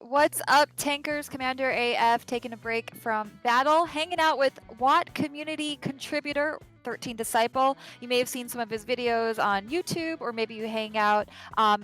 What's up, tankers? Commander AF taking a break from battle, hanging out with Watt community contributor 13Disciple. You may have seen some of his videos on YouTube, or maybe you hang out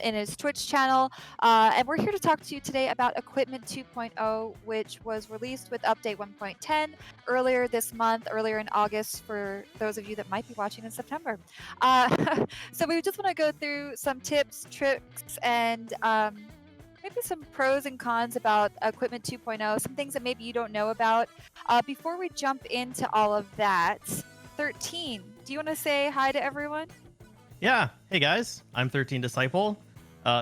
in his Twitch channel. And we're here to talk to you today about Equipment 2.0, which was released with Update 1.10 earlier this month, earlier in August, for those of you that might be watching in September. So we just want to go through some tips, tricks, and maybe some pros and cons about Equipment 2.0, some things that maybe you don't know about. Before we jump into all of that, 13, do you want to say hi to everyone? Yeah. Hey guys, I'm 13Disciple,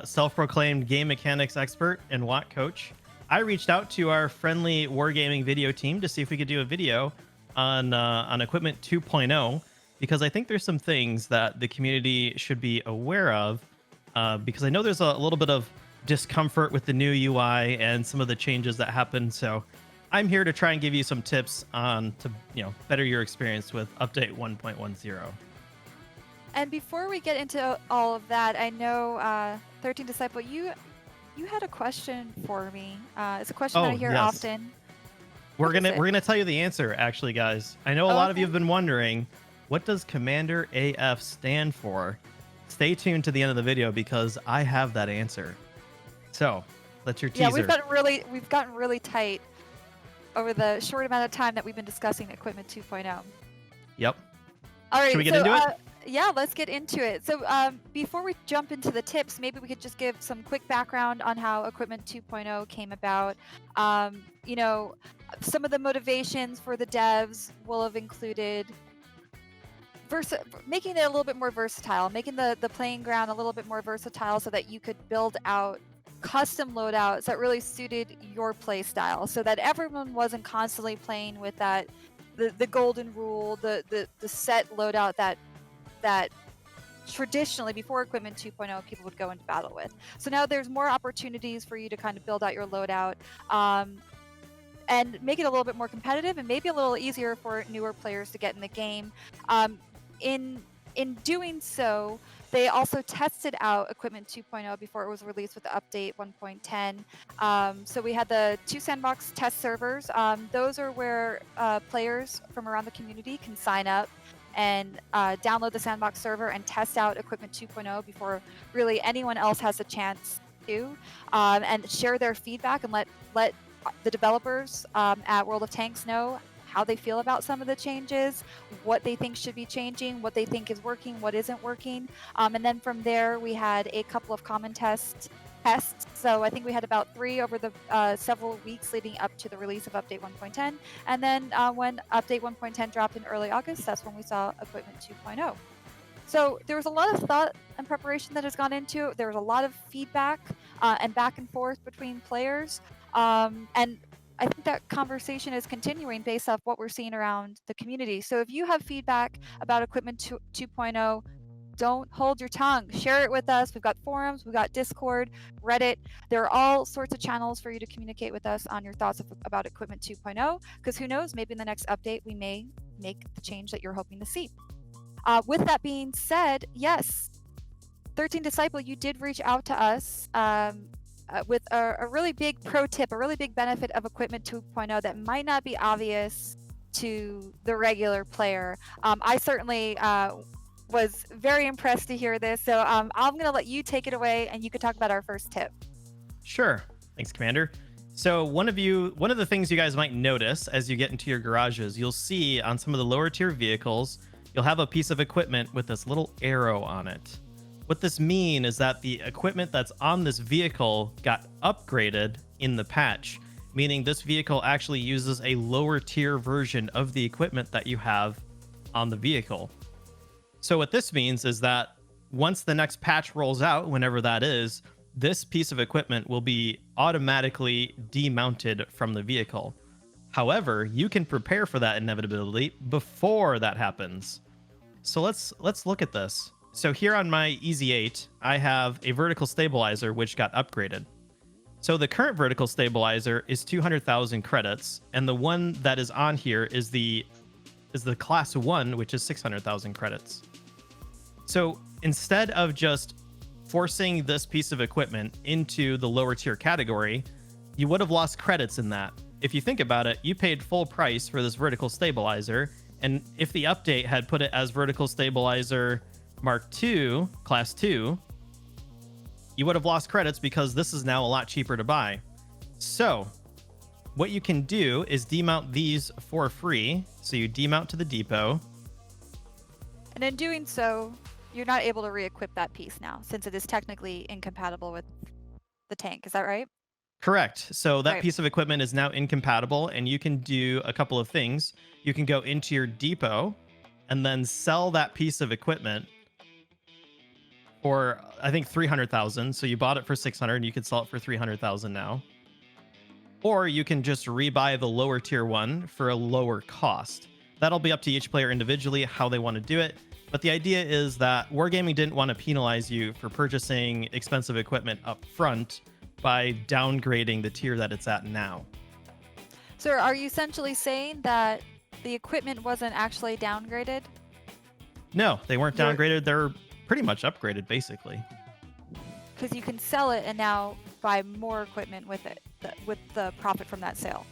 self-proclaimed game mechanics expert and Watt coach. I reached out to our friendly wargaming video team to see if we could do a video on Equipment 2.0 because I think there's some things that the community should be aware of because I know there's a little bit of discomfort with the new UI and some of the changes that happened. So I'm here to try and give you some tips on to better your experience with update 1.10. And before we get into all of that, I know 13Disciple, you had a question for me. It's a question that I hear often. We're gonna tell you the answer, actually, guys. I know a lot of you have been wondering, what does Commander AF stand for? Stay tuned to the end of the video because I have that answer. So that's your teaser. Yeah, we've gotten really tight over the short amount of time that we've been discussing Equipment 2.0. Yep. All right. Should we get into it? Yeah, let's get into it. So before we jump into the tips, maybe we could just give some quick background on how Equipment 2.0 came about. Some of the motivations for the devs will have included making it a little bit more versatile, making the playing ground a little bit more versatile so that you could build out custom loadouts that really suited your play style, so that everyone wasn't constantly playing with the golden rule, the set loadout that traditionally before Equipment 2.0 people would go into battle with. So now there's more opportunities for you to kind of build out your loadout and make it a little bit more competitive and maybe a little easier for newer players to get in the game. In doing so, they also tested out Equipment 2.0 before it was released with the update 1.10. So we had the 2 sandbox test servers. Those are where players from around the community can sign up and download the sandbox server and test out Equipment 2.0 before really anyone else has a chance to, and share their feedback and let the developers at World of Tanks know how they feel about some of the changes, what they think should be changing, what they think is working, what isn't working. And then from there, we had a couple of common tests. So I think we had about 3 over the several weeks leading up to the release of Update 1.10. And then when Update 1.10 dropped in early August, that's when we saw Equipment 2.0. So there was a lot of thought and preparation that has gone into it. There was a lot of feedback and back and forth between players. And I think that conversation is continuing based off what we're seeing around the community. So if you have feedback about Equipment 2.0, don't hold your tongue. Share it with us. We've got forums, we've got Discord, Reddit. There are all sorts of channels for you to communicate with us on your thoughts about Equipment 2.0, because who knows, maybe in the next update we may make the change that you're hoping to see. With that being said, yes, 13Disciple, you did reach out to us with a really big pro tip, a really big benefit of Equipment 2.0 that might not be obvious to the regular player. I certainly was very impressed to hear this. So I'm going to let you take it away and you could talk about our first tip. Sure. Thanks, Commander. So one of the things you guys might notice as you get into your garages, you'll see on some of the lower tier vehicles, you'll have a piece of equipment with this little arrow on it. What this means is that the equipment that's on this vehicle got upgraded in the patch, meaning this vehicle actually uses a lower tier version of the equipment that you have on the vehicle. So what this means is that once the next patch rolls out, whenever that is, this piece of equipment will be automatically demounted from the vehicle. However, you can prepare for that inevitability before that happens. So let's look at this. So here on my Easy 8, I have a vertical stabilizer which got upgraded. So the current vertical stabilizer is 200,000 credits, and the one that is on here is the class 1, which is 600,000 credits. So instead of just forcing this piece of equipment into the lower tier category, you would have lost credits in that. If you think about it, you paid full price for this vertical stabilizer, and if the update had put it as vertical stabilizer Mark II, class 2, you would have lost credits because this is now a lot cheaper to buy. So what you can do is demount these for free. So you demount to the depot. And in doing so, you're not able to re-equip that piece now, since it is technically incompatible with the tank. Is that right? Correct. So that Right. piece of equipment is now incompatible, and you can do a couple of things. You can go into your depot and then sell that piece of equipment for, I think, 300,000. So you bought it for 600 and you could sell it for 300,000 now. Or you can just rebuy the lower tier one for a lower cost. That'll be up to each player individually how they want to do it. But the idea is that Wargaming didn't want to penalize you for purchasing expensive equipment up front by downgrading the tier that it's at now. So are you essentially saying that the equipment wasn't actually downgraded? No, they weren't You're- downgraded. They're pretty much upgraded, basically. Because you can sell it and now buy more equipment with it, with the profit from that sale.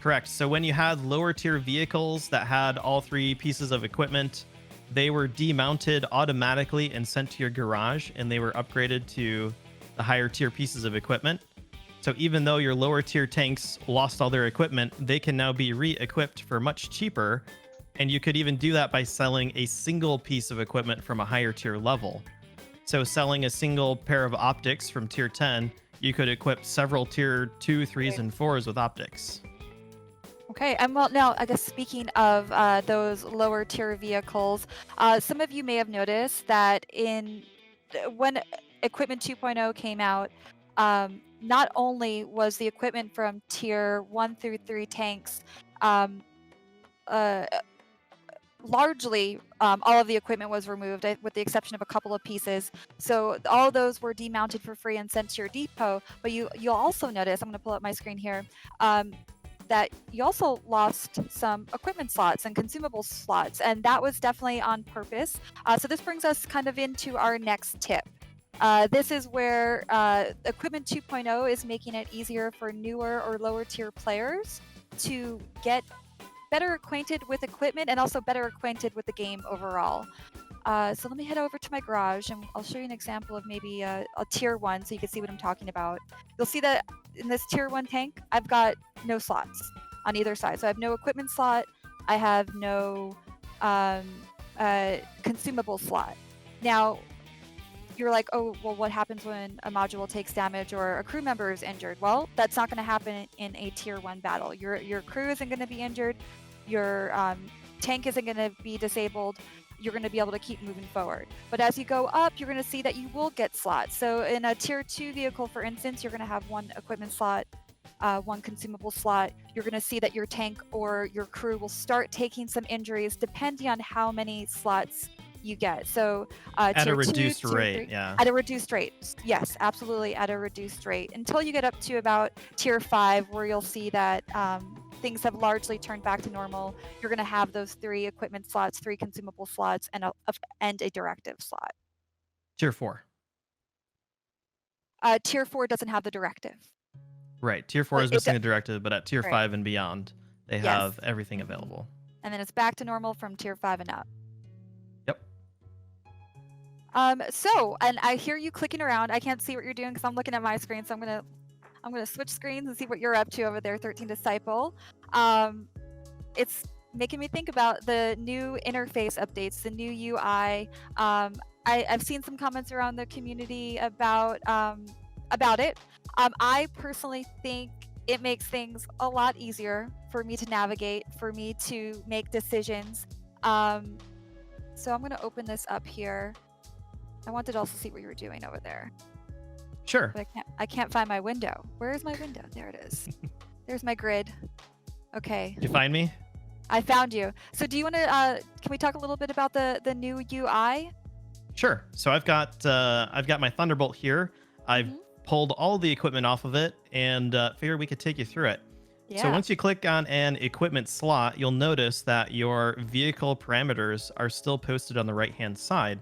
Correct. So when you had lower tier vehicles that had all three pieces of equipment, they were demounted automatically and sent to your garage, and they were upgraded to the higher tier pieces of equipment. So even though your lower tier tanks lost all their equipment, they can now be re-equipped for much cheaper. And you could even do that by selling a single piece of equipment from a higher tier level. So selling a single pair of optics from tier 10, you could equip several tier 2, 3s, and 4s with optics. Okay, and well, now I guess speaking of those lower tier vehicles, some of you may have noticed that when Equipment 2.0 came out, not only was the equipment from tier 1 through 3 tanks largely all of the equipment was removed with the exception of a couple of pieces. So all of those were demounted for free and sent to your depot. But you'll also notice, I'm going to pull up my screen here, that you also lost some equipment slots and consumable slots, and that was definitely on purpose. So this brings us kind of into our next tip. This is where Equipment 2.0 is making it easier for newer or lower tier players to get better acquainted with equipment and also better acquainted with the game overall. So let me head over to my garage and I'll show you an example of maybe a tier 1 so you can see what I'm talking about. You'll see that in this tier 1 tank, I've got no slots on either side. So I have no equipment slot, I have no consumable slot. Now, you're like, oh, well, what happens when a module takes damage or a crew member is injured? Well, that's not going to happen in a tier 1 battle. Your crew isn't going to be injured. Your tank isn't going to be disabled. You're going to be able to keep moving forward. But as you go up, you're going to see that you will get slots. So in a tier 2 vehicle, for instance, you're going to have 1 equipment slot, 1 consumable slot. You're going to see that your tank or your crew will start taking some injuries depending on how many slots you get. So At a tier reduced 2, tier rate, 3, yeah. at a reduced rate. Yes, absolutely at a reduced rate until you get up to about tier 5, where you'll see that things have largely turned back to normal. You're going to have those 3 equipment slots, 3 consumable slots, and a directive slot. Tier 4. Tier 4 doesn't have the directive. Right. Tier 4 is missing a directive, but at tier Right. 5 and beyond, they Yes. have everything available. And then it's back to normal from tier 5 and up. Yep. So, and I hear you clicking around. I can't see what you're doing because I'm looking at my screen. So I'm gonna switch screens and see what you're up to over there, 13Disciple. It's making me think about the new interface updates, the new UI. I've seen some comments around the community about it. I personally think it makes things a lot easier for me to navigate, for me to make decisions. So I'm going to open this up here. I wanted to also see what you were doing over there. Sure. But I can't find my window. Where is my window? There it is. There's my grid. Okay. Did you find me? I found you. So do you want to, can we talk a little bit about the new UI? Sure. So I've got my Thunderbolt here. I've pulled all the equipment off of it and figured we could take you through it. Yeah. So once you click on an equipment slot, you'll notice that your vehicle parameters are still posted on the right-hand side.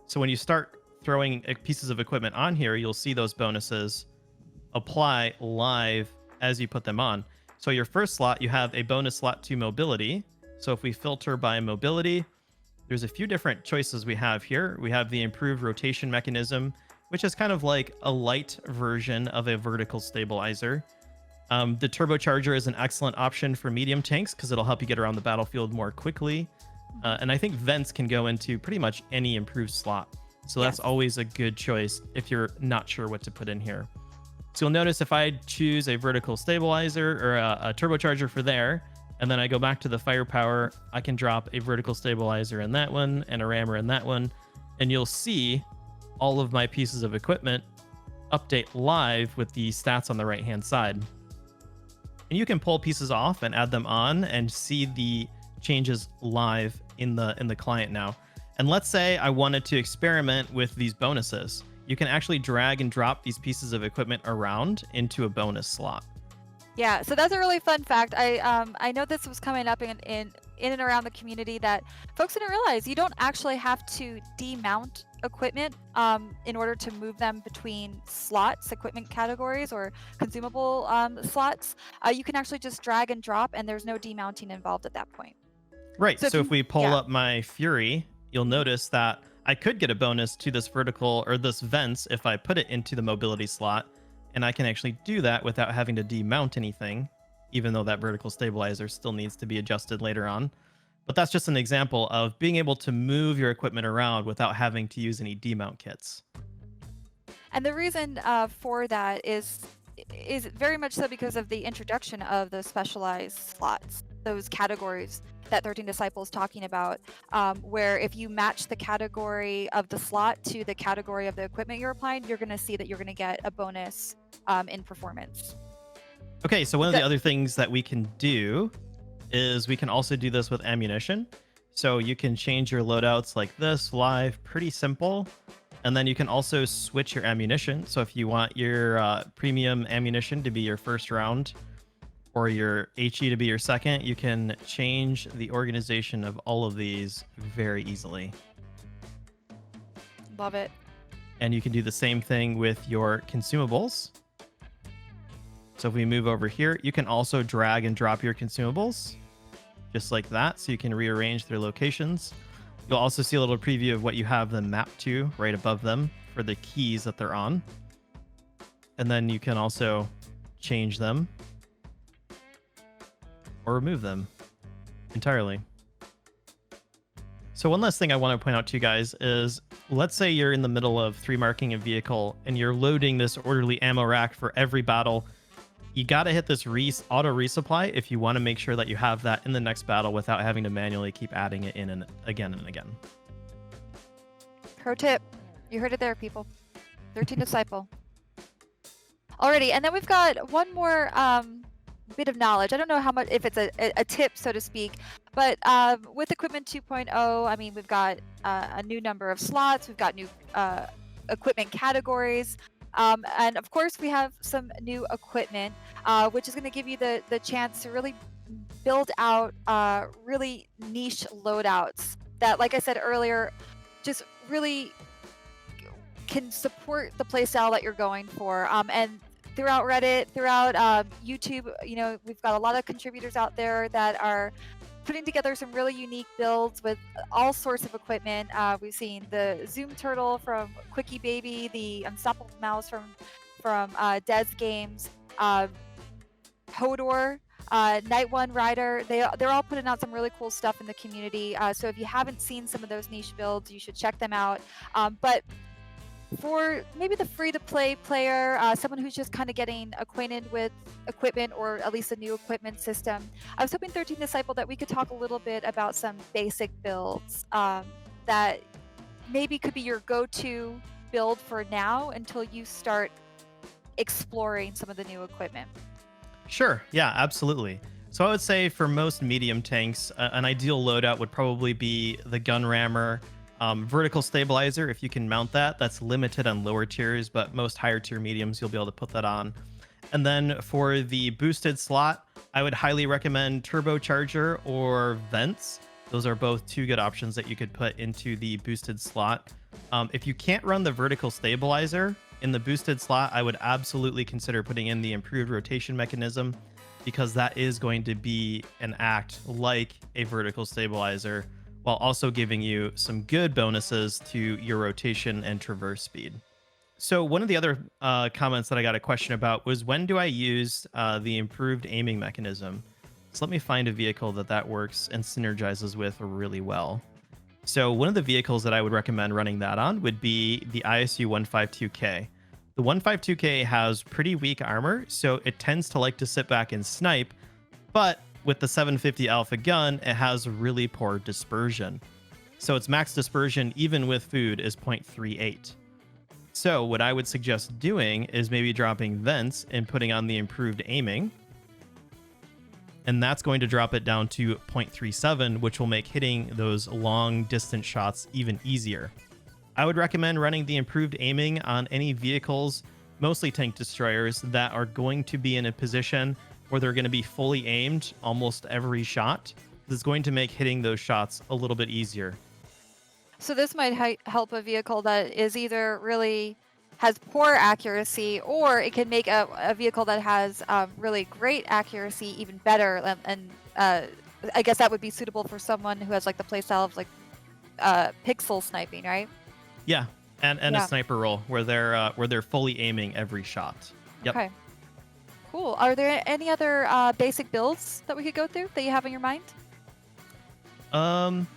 So when you start throwing pieces of equipment on here, you'll see those bonuses apply live as you put them on. So your first slot, you have a bonus slot to mobility. So if we filter by mobility, there's a few different choices we have here. We have the improved rotation mechanism, which is kind of like a light version of a vertical stabilizer. The turbocharger is an excellent option for medium tanks because it'll help you get around the battlefield more quickly. And I think vents can go into pretty much any improved slot. So that's always a good choice if you're not sure what to put in here. So you'll notice if I choose a vertical stabilizer or a turbocharger for there, and then I go back to the firepower, I can drop a vertical stabilizer in that one and a rammer in that one. And you'll see all of my pieces of equipment update live with the stats on the right-hand side. And you can pull pieces off and add them on and see the changes live in the client now. And let's say I wanted to experiment with these bonuses. You can actually drag and drop these pieces of equipment around into a bonus slot. Yeah, so that's a really fun fact. I know this was coming up in and around the community that folks didn't realize you don't actually have to demount equipment in order to move them between slots, equipment categories, or consumable slots. You can actually just drag and drop, and there's no demounting involved at that point. Right. So if we pull up my Fury, you'll notice that I could get a bonus to this vertical or this vents if I put it into the mobility slot. And I can actually do that without having to demount anything, even though that vertical stabilizer still needs to be adjusted later on. But that's just an example of being able to move your equipment around without having to use any demount kits. And the reason for that is very much so because of the introduction of those specialized slots, those categories that 13Disciple is talking about, where if you match the category of the slot to the category of the equipment you're applying, you're going to see that you're going to get a bonus in performance. Okay, so one of the other things that we can do is we can also do this with ammunition. So you can change your loadouts like this live, pretty simple. And then you can also switch your ammunition. So if you want your premium ammunition to be your first round, or your HE to be your second, you can change the organization of all of these very easily. Love it. And you can do the same thing with your consumables. So if we move over here, you can also drag and drop your consumables just like that. So you can rearrange their locations. You'll also see a little preview of what you have them mapped to right above them for the keys that they're on. And then you can also change them or remove them entirely. So one last thing I want to point out to you guys is, let's say you're in the middle of 3-marking a vehicle and you're loading this orderly ammo rack for every battle. You got to hit this auto resupply if you want to make sure that you have that in the next battle without having to manually keep adding it in and again and again. Pro tip. You heard it there, people. 13Disciple. Alrighty, and then we've got one more bit of knowledge. I don't know how much, if it's a tip, so to speak, but with Equipment 2.0, I mean, we've got a new number of slots, we've got new equipment categories, and of course we have some new equipment, which is going to give you the chance to really build out really niche loadouts that, like I said earlier, just really can support the playstyle that you're going for. And throughout Reddit, throughout YouTube, you know, we've got a lot of contributors out there that are putting together some really unique builds with all sorts of equipment. We've seen the Zoom Turtle from Quickie Baby, the Unstoppable Mouse from Des Games, Hodor, Night One Rider. They're all putting out some really cool stuff in the community. So if you haven't seen some of those niche builds, you should check them out. But for maybe the free-to-play player, someone who's just kind of getting acquainted with equipment, or at least a new equipment system, I was hoping 13Disciple that we could talk a little bit about some basic builds that maybe could be your go-to build for now until you start exploring some of the new equipment. Sure. Yeah, absolutely. So I would say for most medium tanks, an ideal loadout would probably be the gun rammer. Vertical stabilizer, if you can mount that. That's limited on lower tiers, but most higher tier mediums, you'll be able to put that on. And then for the boosted slot, I would highly recommend turbocharger or vents. Those are both two good options that you could put into the boosted slot. If you can't run the vertical stabilizer, in the boosted slot, I would absolutely consider putting in the improved rotation mechanism, because that is going to be an act like a vertical stabilizer while also giving you some good bonuses to your rotation and traverse speed. So one of the other comments that I got a question about was, when do I use the improved aiming mechanism? So let me find a vehicle that works and synergizes with really well. So one of the vehicles that I would recommend running that on would be the ISU 152K. The 152K has pretty weak armor, so it tends to like to sit back and snipe, but with the 750 alpha gun, it has really poor dispersion. So its max dispersion, even with food, is 0.38. So what I would suggest doing is maybe dropping vents and putting on the improved aiming. And that's going to drop it down to 0.37, which will make hitting those long distance shots even easier. I would recommend running the improved aiming on any vehicles, mostly tank destroyers, that are going to be in a position where they're going to be fully aimed almost every shot. This is going to make hitting those shots a little bit easier. So this might help a vehicle that is either really has poor accuracy, or it can make a vehicle that has really great accuracy even better. And I guess that would be suitable for someone who has like the playstyle of like pixel sniping, right? Yeah, and Yeah. a sniper role where they're fully aiming every shot. Yep. Okay. Cool. Are there any other basic builds that we could go through that you have in your mind?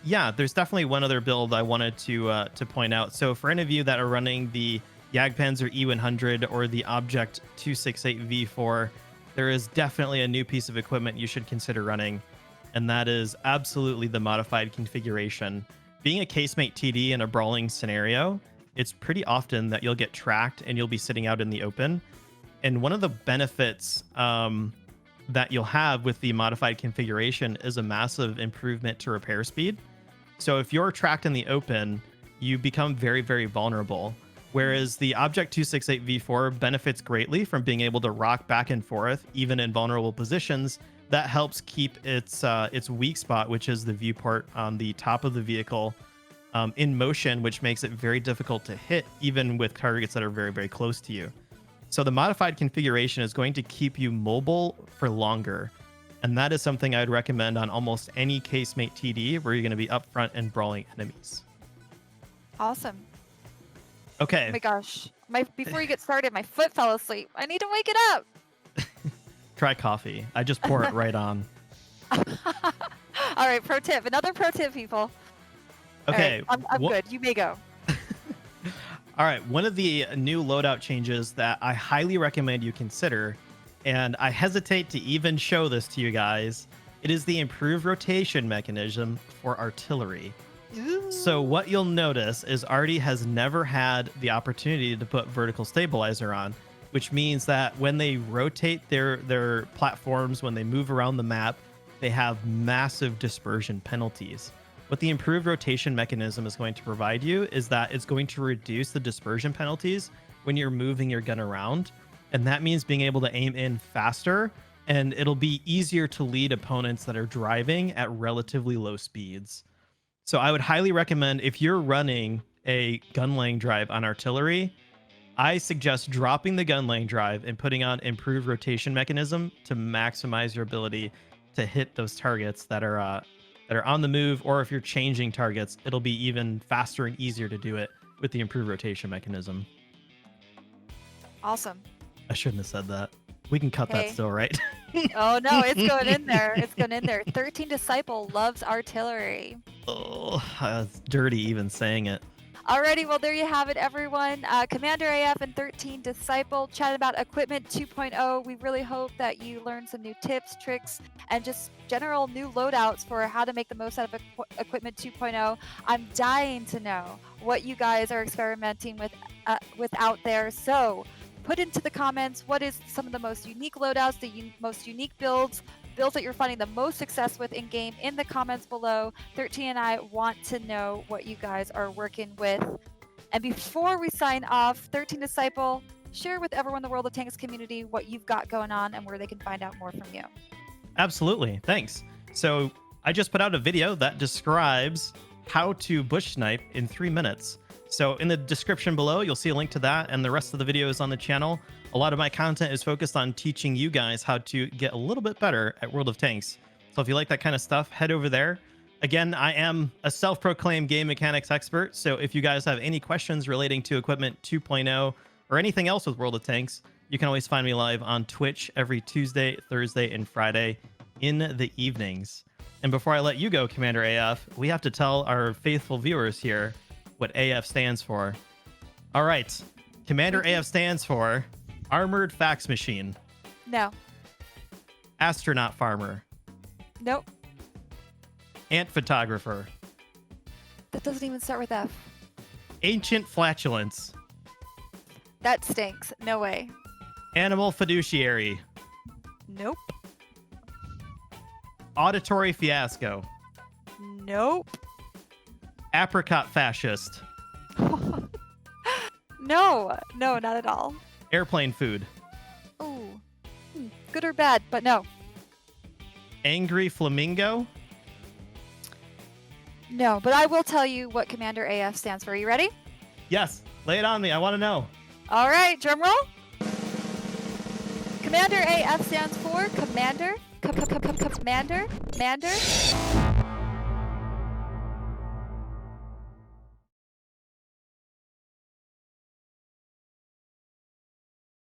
Yeah, there's definitely one other build I wanted to point out. So for any of you that are running the Jagdpanzer E100 or the Object 268 V4, there is definitely a new piece of equipment you should consider running, and that is absolutely the modified configuration. Being a casemate TD in a brawling scenario, it's pretty often that you'll get tracked and you'll be sitting out in the open. And one of the benefits that you'll have with the modified configuration is a massive improvement to repair speed. So if you're tracked in the open, you become very, very vulnerable. Whereas the Object 268 V4 benefits greatly from being able to rock back and forth, even in vulnerable positions. That helps keep its weak spot, which is the viewport on the top of the vehicle, in motion, which makes it very difficult to hit, even with targets that are very, very close to you. So the modified configuration is going to keep you mobile for longer. And that is something I'd recommend on almost any casemate TD where you're going to be up front and brawling enemies. Awesome. Okay. Oh my gosh. Before you get started, my foot fell asleep. I need to wake it up. Try coffee. I just pour it right on. All right, pro tip. Another pro tip, people. Okay. All right, I'm good. You may go. All right. One of the new loadout changes that I highly recommend you consider, and I hesitate to even show this to you guys, it is the improved rotation mechanism for artillery. Ooh. So what you'll notice is Artie has never had the opportunity to put vertical stabilizer on, which means that when they rotate their platforms, when they move around the map, they have massive dispersion penalties. What the improved rotation mechanism is going to provide you is that it's going to reduce the dispersion penalties when you're moving your gun around. And that means being able to aim in faster, and it'll be easier to lead opponents that are driving at relatively low speeds. So I would highly recommend, if you're running a gun laying drive on artillery, I suggest dropping the gun laying drive and putting on improved rotation mechanism to maximize your ability to hit those targets that are on the move, or if you're changing targets, it'll be even faster and easier to do it with the improved rotation mechanism. Awesome. I shouldn't have said that. We can cut that still, right? Oh no, it's going in there. It's going in there. 13Disciple loves artillery. Oh, it's dirty even saying it. Alrighty, well there you have it, everyone. Commander AF and 13Disciple chatted about Equipment 2.0. We really hope that you learned some new tips, tricks, and just general new loadouts for how to make the most out of Equipment 2.0. I'm dying to know what you guys are experimenting with out there. So put into the comments what is some of the most unique loadouts, the most unique builds that you're finding the most success with in game in the comments below. 13 and I want to know what you guys are working with. And before we sign off, 13Disciple, share with everyone in the World of Tanks community what you've got going on and where they can find out more from you. Absolutely. Thanks. So I just put out a video that describes how to bush snipe in 3 minutes. So in the description below, you'll see a link to that and the rest of the videos on the channel. A lot of my content is focused on teaching you guys how to get a little bit better at World of Tanks. So if you like that kind of stuff, head over there. Again, I am a self-proclaimed game mechanics expert, so if you guys have any questions relating to Equipment 2.0 or anything else with World of Tanks, you can always find me live on Twitch every Tuesday, Thursday, and Friday in the evenings. And before I let you go, Commander AF, we have to tell our faithful viewers here what AF stands for. All right. Commander AF stands for Armored Fax Machine, No. Astronaut Farmer, Nope. Ant Photographer, That doesn't even start with F. Ancient Flatulence, That stinks. No way. Animal Fiduciary, Nope. Auditory Fiasco, Nope. Apricot Fascist, No. No, not at all. Airplane Food, Ooh. Good or bad, but no. Angry Flamingo, No, but I will tell you what Commander AF stands for. You ready? yes, lay it on me. I want to know. All right, drum roll. Commander AF stands for Commander, Commander,